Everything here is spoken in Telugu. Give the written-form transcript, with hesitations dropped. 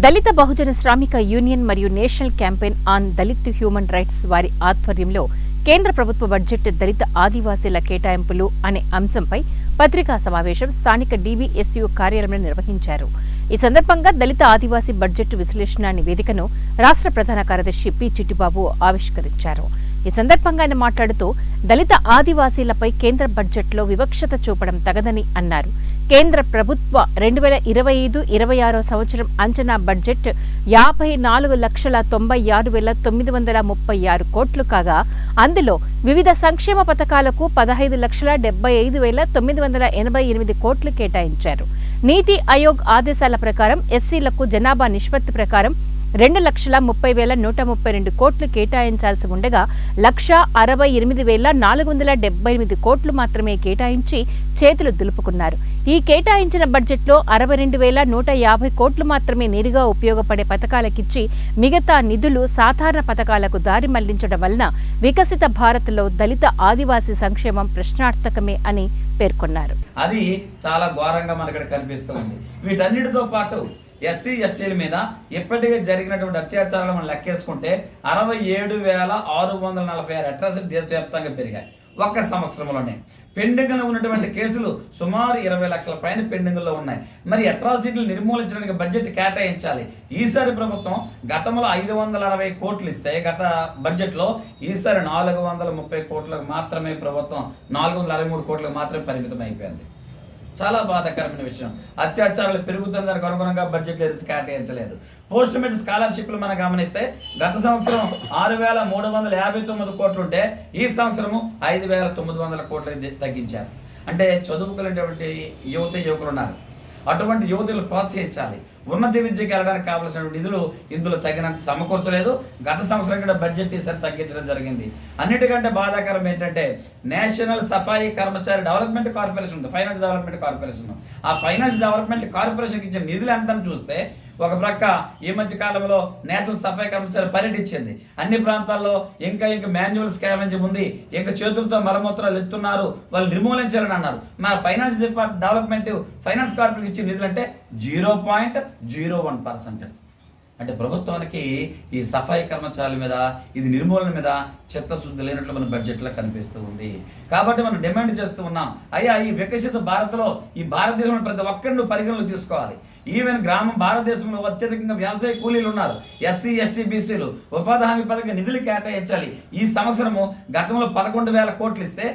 దళిత బహుజన శ్రామిక యూనియన్ మరియు national campaign on Dalit human rights వారి ఆధ్వర్యంలో కేంద్ర ప్రభుత్వ బడ్జెట్ దళిత ఆదివాసీల కేటాయింపులు అనే అంశంపై పత్రికా సమావేశం స్థానిక డీబీఎస్యూ కార్యాలయంలో నిర్వహించారు. ఈ సందర్భంగా దళిత ఆదివాసీ బడ్జెట్ విశ్లేషణ నివేదికను రాష్ట్ర ప్రధాన కార్యదర్శి పి చిట్టిబాబు ఆవిష్కరించారు. ఈ సందర్భంగా ఆయన మాట్లాడుతూ దళిత ఆదివాసీలపై కేంద్ర బడ్జెట్లో వివక్షత చూపడం తగదని అన్నారు. కేంద్ర ప్రభుత్వ 2025-26 సంవత్సరం అంచనా బడ్జెట్ 54,96,936 కోట్లు కాగా అందులో వివిధ సంక్షేమ పథకాలకు 15,75,988 కోట్లు కేటాయించారు. నీతి ఆయోగ్ ఆదేశాల ప్రకారం ఎస్సీలకు జనాభా నిష్పత్తి ప్రకారం 2,30,132 కోట్లు కేటాయించాల్సి ఉండగా 1,68,478 కోట్లు మాత్రమే కేటాయించి చేతులు దులుపుకున్నారు. ఈ కేటాయించిన బడ్జెట్లో 62,150 కోట్లు మాత్రమే నేరుగా ఉపయోగపడే పథకాలకిచ్చి మిగతా నిధులు సాధారణ పథకాలకు దారి మళ్లించడం వలన వికసిత భారత్లో దళిత ఆదివాసీ సంక్షేమం ప్రశ్నార్థకమే అని పేర్కొన్నారు. అది చాలా ఘోరంగా మనకి కనిపిస్తుంది. వీటన్నిటితో పాటు ఎస్సీ ఎస్టీల మీద ఇప్పటికే జరిగినటువంటి అత్యాచారాలు మనం లెక్కేసుకుంటే 67,646 అట్రాసిటీ దేశవ్యాప్తంగా పెరిగాయి ఒక్క సంవత్సరంలోనే. పెండింగ్లో ఉన్నటువంటి కేసులు సుమారు 20 లక్షల పైన పెండింగ్లో ఉన్నాయి. మరి అట్రాసిటీలు నిర్మూలించడానికి బడ్జెట్ కేటాయించాలి. ఈసారి ప్రభుత్వం గతంలో 560 కోట్లు ఇస్తే గత బడ్జెట్లో ఈసారి 430 కోట్లకు మాత్రమే ప్రభుత్వం 463 కోట్లకు మాత్రమే పరిమితం అయిపోయింది. చాలా బాధాకరమైన విషయం. అత్యాచారాలు పెరుగుతున్న దానికి అనుగుణంగా బడ్జెట్లో కేటాయించలేదు. పోస్ట్ మెట్రిక్ స్కాలర్షిప్లు మనం గమనిస్తే గత సంవత్సరం 6,359 కోట్లు ఉంటే ఈ సంవత్సరము 5,900 కోట్లు తగ్గించారు. అంటే చదువుకునేటువంటి యువకులు ఉన్నారు. అటువంటి యువతులు ప్రోత్సహించాలి. ఉన్నత విద్యకి వెళ్ళడానికి కావాల్సిన నిధులు ఇందులో తగినంత సమకూర్చలేదు. గత సంవత్సరం కూడా బడ్జెట్ ఈసారి తగ్గించడం జరిగింది. అన్నిటికంటే బాధాకరం ఏంటంటే నేషనల్ సఫాయి కర్మచారి డెవలప్మెంట్ కార్పొరేషన్ ఉంది, ఫైనాన్స్ డెవలప్మెంట్ కార్పొరేషన్. ఆ ఫైనాన్స్ డెవలప్మెంట్ కార్పొరేషన్కి ఇచ్చిన నిధులు ఎంతని చూస్తే ఒక ప్రక్క ఈ మధ్య కాలంలో నేషనల్ సఫాయి కర్మచారి పర్యటించింది. అన్ని ప్రాంతాల్లో ఇంకా మాన్యువల్ స్కావెంజింగ్ ఉంది, ఇంకా చేతులతో మలమూత్రాలు ఎత్తున్నారు, వాళ్ళు నిర్మూలించాలని అన్నారు. మా ఫైనాన్స్ డెవలప్మెంట్ ఫైనాన్స్ కార్పొరేషన్ ఇచ్చిన నిధులు అంటే 0.01%. అంటే ప్రభుత్వానికి ఈ సఫాయి కర్మచారుల మీద ఇది నిర్మూలన మీద చిత్తశుద్ధి లేనట్లు మన బడ్జెట్లో కనిపిస్తూ ఉంది. కాబట్టి మనం డిమాండ్ చేస్తూ ఉన్నాం, అయ్యా ఈ వికసిత భారత్లో ఈ భారతదేశంలో ప్రతి ఒక్కరిని పరిగణలో తీసుకోవాలి. ఈవెన్ భారతదేశంలో అత్యధికంగా వ్యవసాయ కూలీలు ఉన్నారు, ఎస్సీ ఎస్టీ బీసీలు. ఉపాధి హామీ పథకం నిధులు కేటాయించాలి. ఈ సంవత్సరము గతంలో 11,000 కోట్లు ఇస్తే